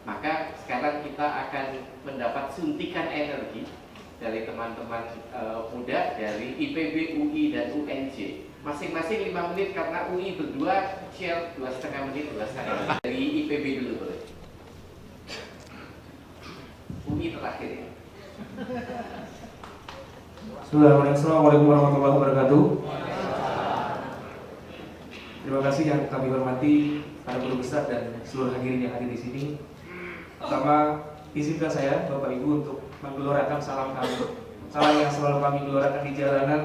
Maka sekarang kita akan mendapat suntikan energi dari teman-teman muda dari IPB, UI, dan UNJ. Masing-masing 5 menit karena UI berdua share 2,5 menit, 2,5 menit. Dari IPB dulu boleh. UI terakhir ya. Assalamualaikum warahmatullahi wabarakatuh. Terima kasih yang kami hormati para guru besar dan seluruh hadirin yang hadir di sini. Pertama, izinkan saya Bapak Ibu untuk menggelorakan salam kami. Salam yang selalu kami gelorakan di jalanan,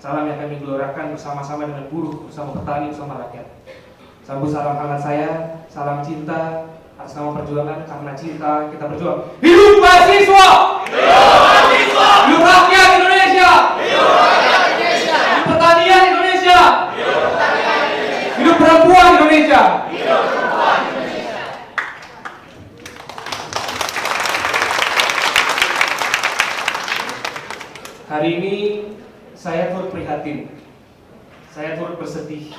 salam yang kami gelorakan bersama-sama dengan buruh, bersama petani, bersama rakyat. Sambut salam hangat saya, salam cinta atas nama perjuangan, karena cinta kita berjuang. Hidup mahasiswa! Hidup mahasiswa! Hidup rakyat Indonesia! Hidup rakyat Indonesia! Hidup pertanian Indonesia! Hidup pertanian Indonesia! Hidup perempuan Indonesia! Hidup perempuan Indonesia! Hari ini saya turut prihatin, saya turut bersedih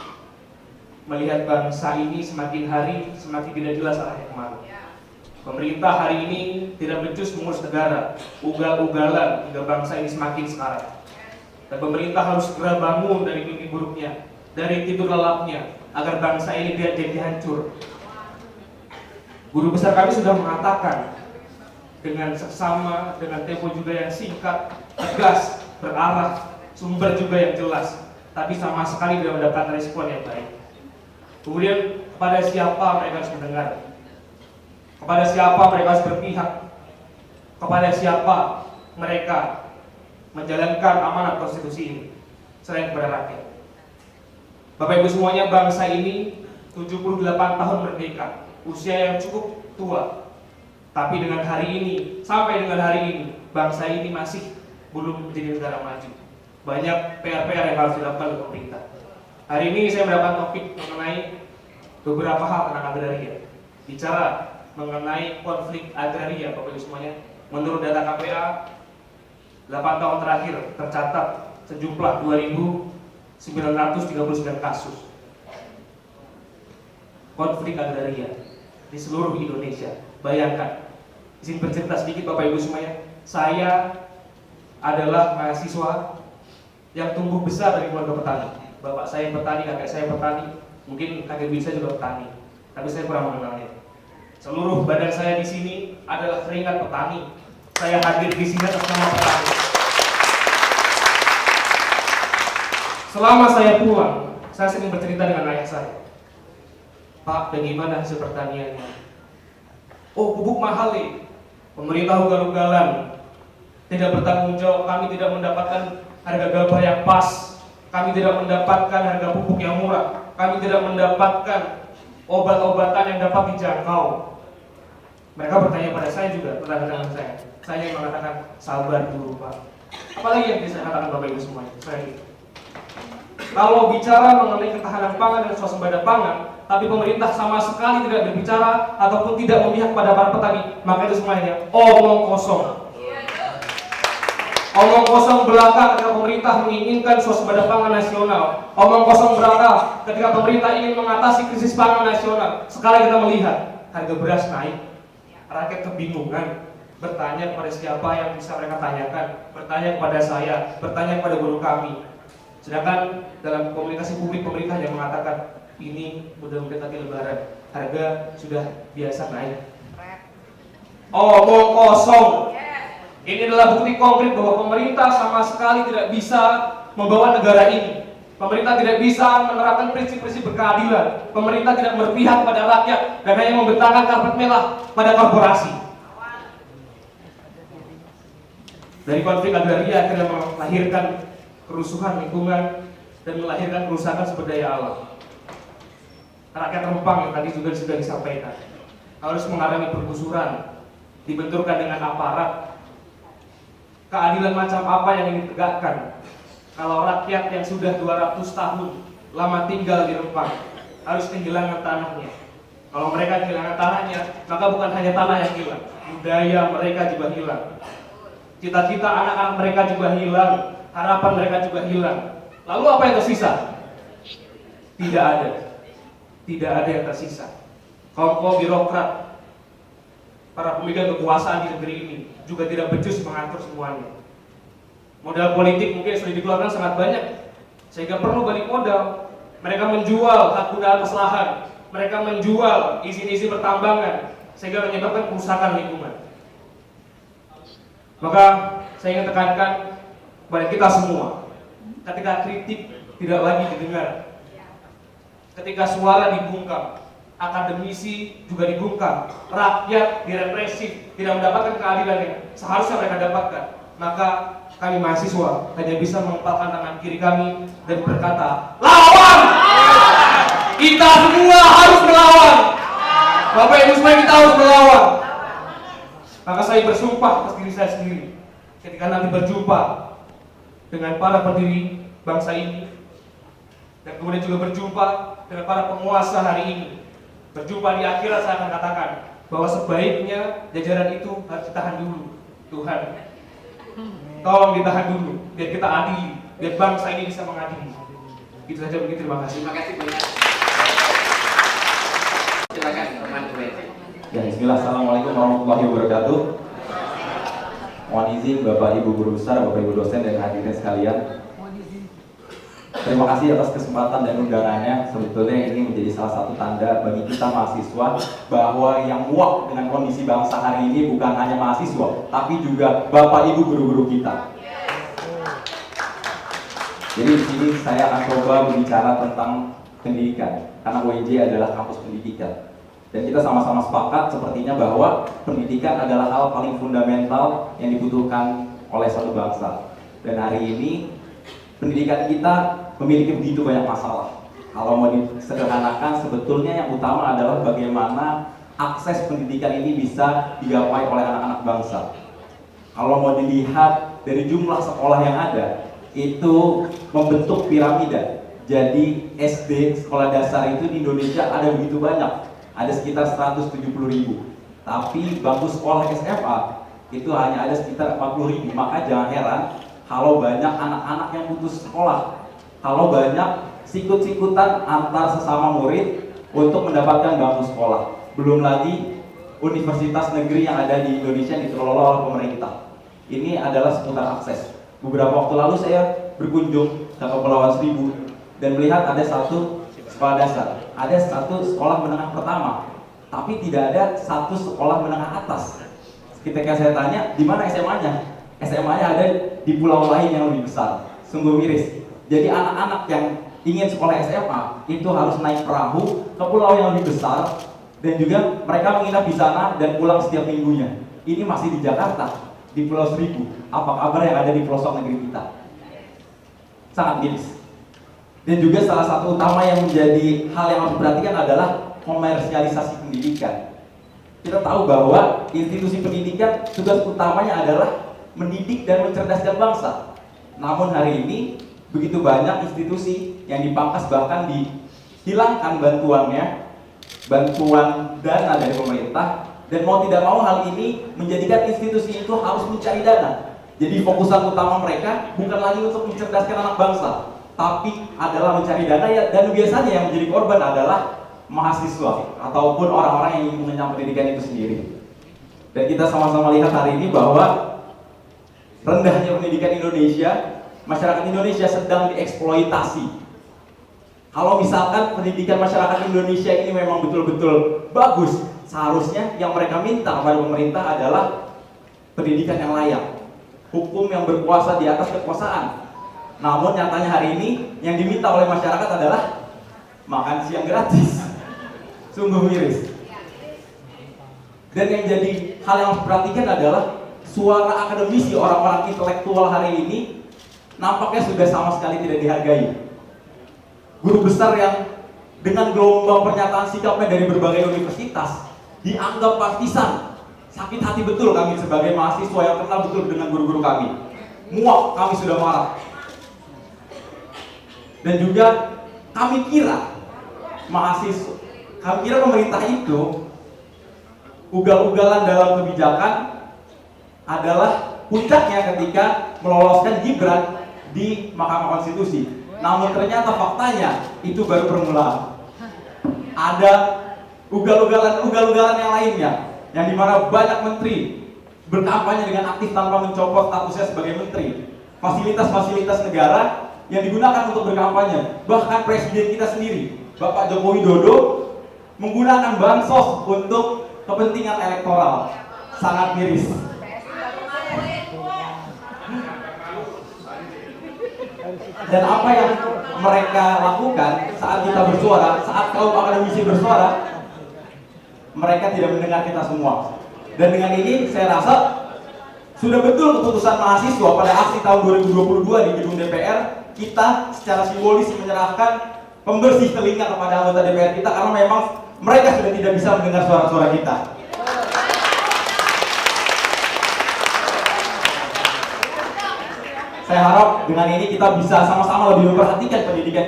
melihat bangsa ini semakin hari semakin tidak jelas arahnya kemana. Pemerintah hari ini tidak becus mengurus negara, ugal-ugalan hingga bangsa ini semakin sekarat. Dan pemerintah harus segera bangun dari mimpi buruknya, dari tidur lelapnya, agar bangsa ini tidak jadi hancur. Guru besar kami sudah mengatakan dengan seksama, dengan tempo juga yang singkat, tegas, berarah, sumber juga yang jelas, tapi sama sekali tidak mendapat respon yang baik. Kemudian kepada siapa mereka harus mendengar? Kepada siapa mereka harus berpihak? Kepada siapa mereka menjalankan amanat konstitusi ini selain kepada rakyat? Bapak Ibu semuanya, bangsa ini 78 tahun merdeka, usia yang cukup tua. Tapi dengan hari ini, sampai dengan hari ini, bangsa ini masih belum menjadi negara maju. Banyak PR-PR yang harus dilakukan oleh pemerintah. Hari ini saya mendapat topik mengenai beberapa hal tentang agraria. Bicara mengenai konflik agraria, Bapak Ibu semuanya. Menurut data KPA, 8 tahun terakhir tercatat sejumlah 2.939 kasus konflik agraria di seluruh Indonesia. Bayangkan. Izin bercerita sedikit Bapak Ibu semuanya. Saya adalah mahasiswa yang tumbuh besar dari keluarga petani. Bapak saya petani, kakek saya petani, mungkin kakek bibi saya juga petani, tapi saya kurang mengenalnya. Seluruh badan saya di sini adalah keringat petani. Saya hadir di sini atas nama petani. Selama saya pulang, saya sering bercerita dengan ayah saya. Pak, bagaimana hasil pertaniannya? Oh, pupuk mahal nih. Pemerintah ugal-ugalan, tidak bertanggung jawab. Kami tidak mendapatkan harga gabah yang pas. Kami tidak mendapatkan harga pupuk yang murah. Kami tidak mendapatkan obat-obatan yang dapat dijangkau. Mereka bertanya pada saya juga, tetangga-tetangga saya. Saya yang mengatakan, sabar dulu Pak. Apalagi yang bisa katakan Bapak Ibu semuanya. Kalau bicara mengenai ketahanan pangan dan swasembada pangan, tapi pemerintah sama sekali tidak berbicara ataupun tidak memihak pada para petani, maka itu semuanya omong kosong. Omong kosong belaka ketika pemerintah menginginkan swasembada pangan nasional. Omong kosong belaka ketika pemerintah ingin mengatasi krisis pangan nasional. Sekarang kita melihat harga beras naik, rakyat kebingungan, bertanya kepada siapa yang bisa mereka tanyakan, bertanya kepada saya, bertanya kepada guru kami. Sedangkan dalam komunikasi publik pemerintah yang mengatakan ini sudah mendekati lebaran, harga sudah biasa naik. Omong kosong. Ini adalah bukti konkret bahwa pemerintah sama sekali tidak bisa membawa negara ini. Pemerintah tidak bisa menerapkan prinsip-prinsip berkeadilan. Pemerintah tidak berpihak pada rakyat dan hanya membentangkan karpet merah pada korporasi. Dari konflik agraria akhirnya melahirkan kerusuhan lingkungan dan melahirkan kerusakan sumber daya alam. Rakyat Rempang yang tadi juga sudah disampaikan harus mengalami pergusuran, dibenturkan dengan aparat. Keadilan macam apa yang ingin ditegakkan kalau rakyat yang sudah 200 tahun lama tinggal di Rempang harus kehilangan tanahnya? Kalau mereka kehilangan tanahnya, maka bukan hanya tanah yang hilang, budaya mereka juga hilang, cita-cita anak-anak mereka juga hilang, harapan mereka juga hilang. Lalu apa yang tersisa? Tidak ada yang tersisa. Kaum birokrat para pemegang kekuasaan di negeri ini juga tidak becus mengatur semuanya. Modal politik mungkin sudah dikeluarkan sangat banyak, sehingga perlu balik modal. Mereka menjual hak guna atas lahan, mereka menjual izin-izin pertambangan, sehingga menyebabkan kerusakan lingkungan. Maka saya ingin tekankan kepada kita semua, ketika kritik tidak lagi didengar, ketika suara dibungkam, akademisi juga dibungkam, rakyat direpresif, tidak mendapatkan keadilan yang seharusnya mereka dapatkan, maka kami mahasiswa hanya bisa mengepalkan tangan kiri kami dan berkata, lawan! Kita semua harus melawan. Bapak Ibu semua, kita harus melawan. Maka saya bersumpah atas diri saya sendiri, ketika nanti berjumpa dengan para pendiri bangsa ini, dan kemudian juga berjumpa dengan para penguasa hari ini, berjumpa di akhirat, saya akan katakan bahwa sebaiknya jajaran itu harus ditahan dulu. Tuhan, tolong ditahan dulu, biar kita adili, biar bangsa ini bisa mengadili. Itu saja, begitu, terima kasih. Terima kasih banyak. Silakan teman UNJ. Ya, bismillah, assalamualaikum warahmatullahi wabarakatuh. Mohon izin Bapak Ibu Guru Besar, Bapak Ibu dosen dan hadirin sekalian. Terima kasih atas kesempatan dan undangannya. Sebetulnya ini menjadi salah satu tanda bagi kita mahasiswa bahwa yang muak dengan kondisi bangsa hari ini bukan hanya mahasiswa, tapi juga Bapak Ibu guru-guru kita. Jadi di sini saya akan coba berbicara tentang pendidikan, karena UNJ adalah kampus pendidikan. Dan kita sama-sama sepakat sepertinya bahwa pendidikan adalah hal paling fundamental yang dibutuhkan oleh suatu bangsa. Dan hari ini pendidikan kita memiliki begitu banyak masalah. Kalau mau disederhanakan, sebetulnya yang utama adalah bagaimana akses pendidikan ini bisa digapai oleh anak-anak bangsa. Kalau mau dilihat dari jumlah sekolah yang ada, itu membentuk piramida. Jadi SD, sekolah dasar itu di Indonesia ada begitu banyak, ada sekitar 170.000. Tapi bangku sekolah SMA itu hanya ada sekitar 40.000. Maka jangan heran kalau banyak anak-anak yang putus sekolah, kalau banyak sikut-sikutan antar sesama murid untuk mendapatkan bangku sekolah. Belum lagi universitas negeri yang ada di Indonesia yang dikelola oleh pemerintah. Ini adalah seputar akses. Beberapa waktu lalu saya berkunjung ke Kepulauan Seribu dan melihat ada satu sekolah dasar, ada satu sekolah menengah pertama, tapi tidak ada satu sekolah menengah atas. Ketika saya tanya, di mana SMA-nya? SMA-nya ada di pulau lain yang lebih besar. Sungguh miris. Jadi anak-anak yang ingin sekolah SMA itu harus naik perahu ke pulau yang lebih besar, dan juga mereka menginap di sana dan pulang setiap minggunya. Ini masih di Jakarta, di Pulau Seribu. Apa kabar yang ada di pelosok negeri kita? Sangat miris. Dan juga salah satu utama yang menjadi hal yang harus diperhatikan adalah komersialisasi pendidikan. Kita tahu bahwa institusi pendidikan tugas utamanya adalah mendidik dan mencerdaskan bangsa. Namun hari ini begitu banyak institusi yang dipangkas, bahkan dihilangkan bantuannya, bantuan dana dari pemerintah, dan mau tidak mau hal ini menjadikan institusi itu harus mencari dana. Jadi fokusan utama mereka bukan lagi untuk mencerdaskan anak bangsa, tapi adalah mencari dana, ya, dan biasanya yang menjadi korban adalah mahasiswa ataupun orang-orang yang ingin mengenyam pendidikan itu sendiri. Dan kita sama-sama lihat hari ini bahwa rendahnya pendidikan Indonesia, masyarakat Indonesia sedang dieksploitasi. Kalau misalkan pendidikan masyarakat Indonesia ini memang betul-betul bagus, seharusnya yang mereka minta kepada pemerintah adalah pendidikan yang layak, hukum yang berkuasa di atas kekuasaan. Namun nyatanya hari ini yang diminta oleh masyarakat adalah makan siang gratis. Sungguh miris. Dan yang jadi hal yang harus diperhatikan adalah suara akademisi, orang-orang intelektual hari ini nampaknya sudah sama sekali tidak dihargai. Guru besar yang dengan gelombang pernyataan sikapnya dari berbagai universitas dianggap partisan. Sakit hati betul kami sebagai mahasiswa yang kenal betul dengan guru-guru kami. Muak, kami sudah marah. Dan juga kami kira mahasiswa, kami kira pemerintah itu ugal-ugalan dalam kebijakan adalah puncaknya ketika meloloskan Gibran di Mahkamah Konstitusi. Namun ternyata faktanya itu baru permulaan. Ada ugal-ugalan yang lainnya. yang dimana banyak menteri berkampanye dengan aktif tanpa mencopot statusnya sebagai menteri. Fasilitas-fasilitas negara yang digunakan untuk berkampanye. Bahkan presiden kita sendiri, Bapak Joko Widodo, menggunakan bansos untuk kepentingan elektoral. Sangat miris. Dan apa yang mereka lakukan saat kita bersuara, saat kaum akademisi bersuara, mereka tidak mendengar kita semua. Dan dengan ini saya rasa sudah betul keputusan mahasiswa pada aksi tahun 2022 di gedung DPR, kita secara simbolis menyerahkan pembersih telinga kepada anggota DPR kita karena memang mereka sudah tidak bisa mendengar suara-suara kita. Saya harap dengan ini kita bisa sama-sama lebih memperhatikan pendidikan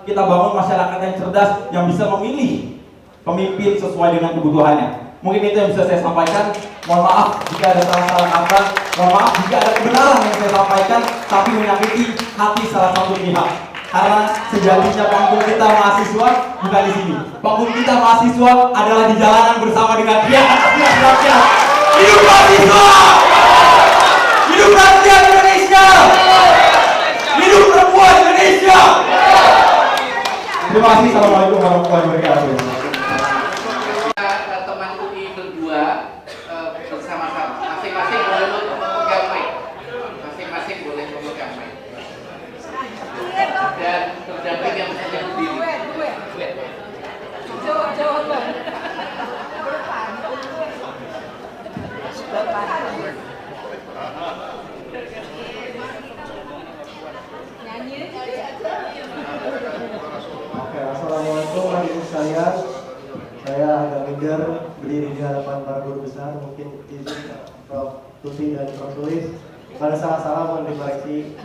kita bangun masyarakat yang cerdas yang bisa memilih pemimpin sesuai dengan kebutuhannya. Mungkin itu yang bisa saya sampaikan. Mohon maaf jika ada salah-salah kata, mohon maaf jika ada kebenaran yang saya sampaikan tapi menyakiti hati salah satu pihak. Karena sejatinya panggung kita mahasiswa bukan di sini. Panggung kita mahasiswa adalah di jalanan bersama dengan rakyat. Hidup mahasiswa! Hidup rakyat Indonesia! Hidup perempuan Indonesia! Terima kasih. Assalamualaikum warahmatullahi wabarakatuh. Teman UI berdua bersama-sama, masing-masing boleh memegang mic. Masing-masing boleh memegang mic. Dan berdampingan saja berdiri. Oke, assalamualaikum warahmatullahi wabarakatuh. Saya agak minder berdiri di hadapan para guru besar, mungkin izin Prof. Tuti dan Prof. Tulis. Kalau salah-salah mohon dikoreksi.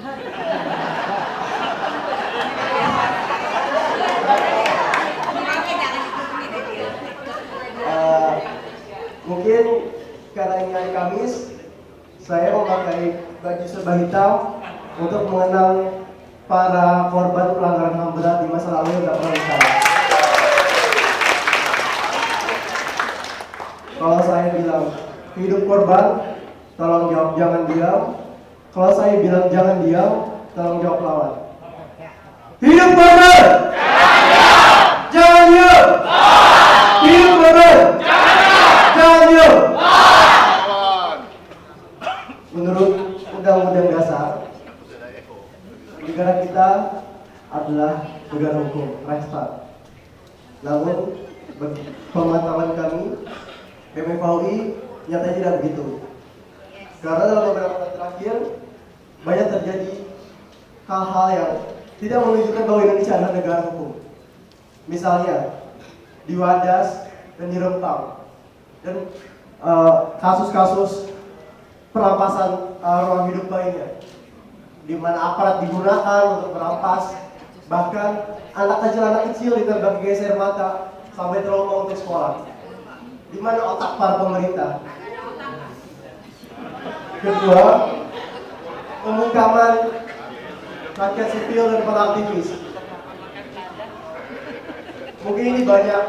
Mungkin karena ini hari Kamis, saya memakai baju serba hitam untuk mengenang para korban pelanggaran HAM berat di masa lalu yang tidak pernah disalah. Kalau saya bilang hidup korban, tolong jawab jangan diam. Kalau saya bilang jangan diam, tolong jawab lawan. Hidup korban! Jangan diam! Hidup korban! Jangan diam! Menurut Undang-Undang Dasar, negara kita adalah negara hukum, Reichsstaat. Namun, pemantauan kami, BMFAUI nyatanya tidak begitu. Karena dalam beberapa tahun terakhir, banyak terjadi hal-hal yang tidak menunjukkan bahwa Indonesia adalah negara hukum. Misalnya, di Wadas dan di Rempang, dan kasus-kasus perampasan ruang hidup lainnya, di mana aparat digunakan untuk merampas, bahkan anak kecil ditembak gas air mata sampai trauma untuk sekolah. Di mana otak para pemerintah? Kedua, pemungkaman rakyat sipil dan para aktivis. Mungkin ini banyak.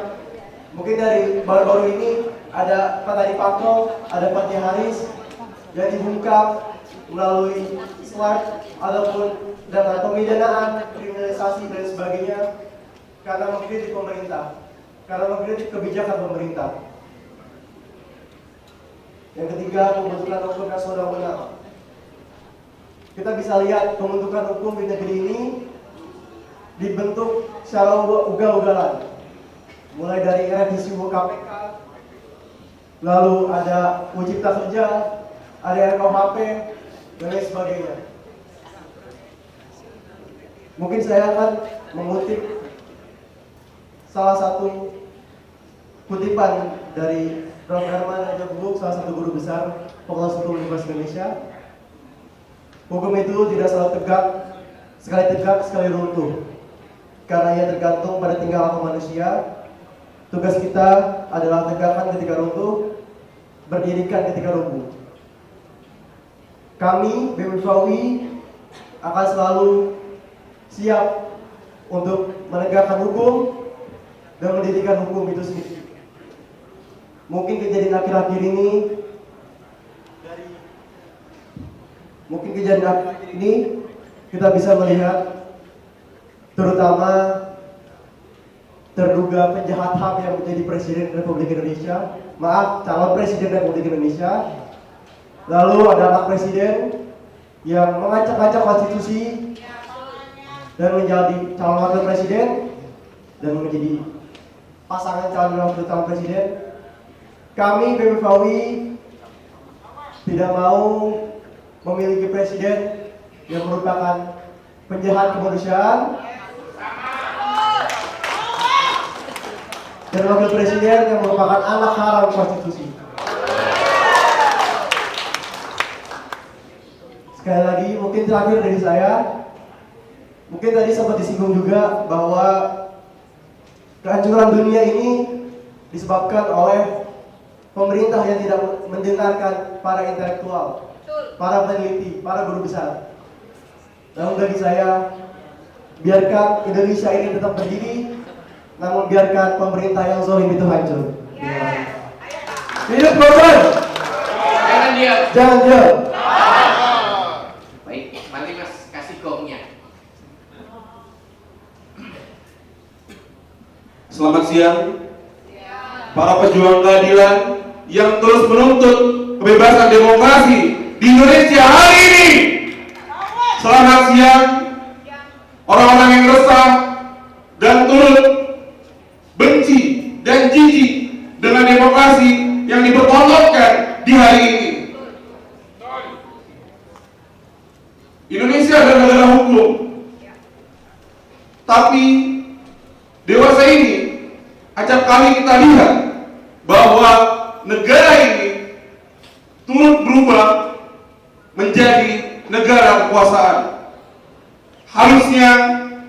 Mungkin dari baru-baru ini ada Pak Tadi Pakro, ada Pak Haris yang dibungkam melalui slide ataupun dengan pemidanaan, kriminalisasi dan sebagainya karena mengkritik pemerintah, karena mengkritik kebijakan pemerintah. Yang ketiga, pembentukan hukum nasional benar. Kita bisa lihat pembentukan hukum di negeri ini dibentuk secara ugal-ugalan. Mulai dari revisi UU KPK, lalu ada UU Cipta Kerja, ada RKUHP, dan lain sebagainya. Mungkin saya akan mengutip salah satu kutipan dari Prof. Herman Ajabuluk, salah satu guru besar Fakultas Hukum Universitas Indonesia. Hukum itu tidak selalu tegak, sekali runtuh. Karena ia tergantung pada tingkah laku manusia. Tugas kita adalah tegakkan ketika runtuh, berdirikan ketika rubuh. Kami, BMFAUI, akan selalu siap untuk menegakkan hukum dan mendirikan hukum itu sendiri. mungkin kejadian akhir-akhir ini kita bisa melihat terutama terduga penjahat HAM yang menjadi Presiden Republik Indonesia, calon Presiden Republik Indonesia. Lalu ada anak Presiden yang mengacak-acak konstitusi dan menjadi calon wakil presiden dan menjadi pasangan calon presiden. Kami BMFAUI tidak mau memiliki presiden yang merupakan penjahat kemanusiaan dan wakil presiden yang merupakan anak haram konstitusi. Sekali lagi, mungkin terakhir dari saya, mungkin tadi sempat disinggung juga bahwa kehancuran dunia ini disebabkan oleh pemerintah yang tidak mendengarkan para intelektual, para peneliti, para guru besar. Namun bagi saya, biarkan Indonesia ini tetap berdiri, namun biarkan pemerintah yang zalim itu hancur. Hidup Golkar! Jangan diam. Jangan diam. Baik, mari Mas kasih gongnya. Selamat siang, para pejuang keadilan yang terus menuntut kebebasan demokrasi di Indonesia hari ini. Selamat siang, orang-orang yang resah dan turut benci dan jijik dengan demokrasi yang dipertontonkan di hari ini. Indonesia adalah negara hukum, tapi dewasa ini acap kali kita lihat bahwa negara ini turut berubah menjadi negara kekuasaan. Harusnya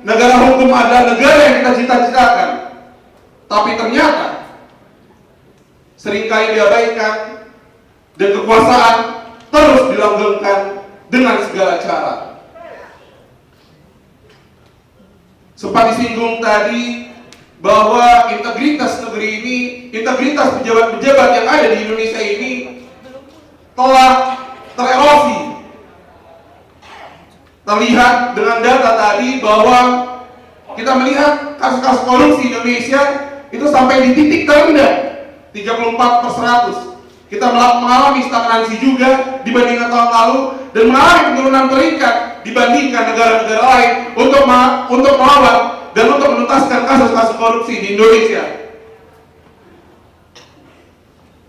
negara hukum adalah negara yang kita cita-citakan, tapi ternyata seringkali diabaikan dan kekuasaan terus dilanggengkan dengan segala cara. Sempat disinggung tadi bahwa integritas negeri ini, integritas pejabat-pejabat yang ada di Indonesia ini telah tererosi. Terlihat dengan data tadi bahwa kita melihat kasus-kasus korupsi Indonesia itu sampai di titik terendah 34/100. Kita mengalami stagnansi juga dibandingkan tahun lalu dan mengalami penurunan peringkat dibandingkan negara-negara lain untuk melawan dan untuk menuntaskan kasus-kasus korupsi di Indonesia.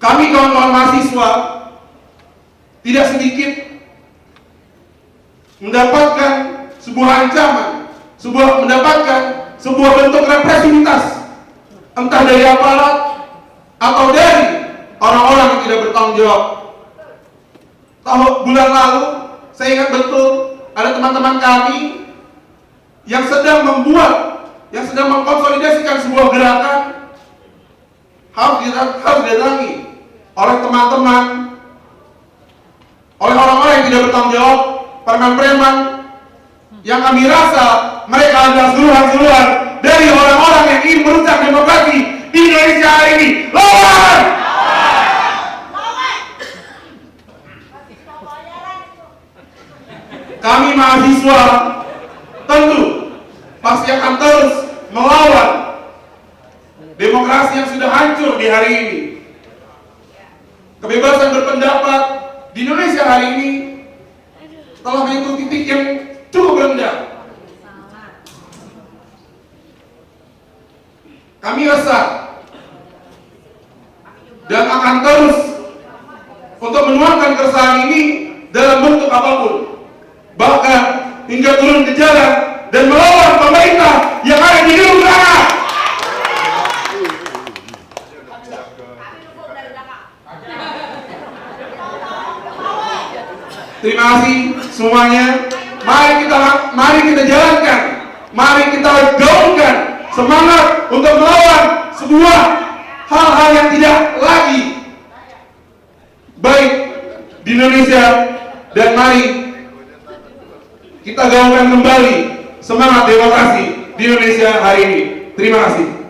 Kami kawan-kawan mahasiswa tidak sedikit mendapatkan sebuah ancaman, mendapatkan sebuah bentuk represivitas, entah dari aparat atau dari orang-orang yang tidak bertanggung jawab. Bulan lalu, saya ingat betul ada teman-teman kami yang sedang mengkonsolidasikan sebuah gerakan harus didatangi oleh teman-teman, oleh orang-orang yang tidak bertanggung jawab, preman-preman yang kami rasa mereka adalah suruhan-suruhan dari orang-orang yang ingin merusak demokrasi di Indonesia hari ini. Lawan! Kami mahasiswa tentu pasti akan terus melawan demokrasi yang sudah hancur di hari ini. Kebebasan berpendapat di Indonesia hari ini telah menyentuh titik yang cukup rendah. Kami resah dan akan terus untuk menuangkan keresahan ini dalam bentuk apapun, bahkan hingga turun ke jalan dan melawan pemerintah yang ada di gedung neraka. Terima kasih semuanya. Mari kita jalankan, mari kita gaungkan semangat untuk melawan sebuah hal-hal yang tidak lagi baik di Indonesia, dan mari kita gaungkan kembali semangat demokrasi di Indonesia hari ini. Terima kasih.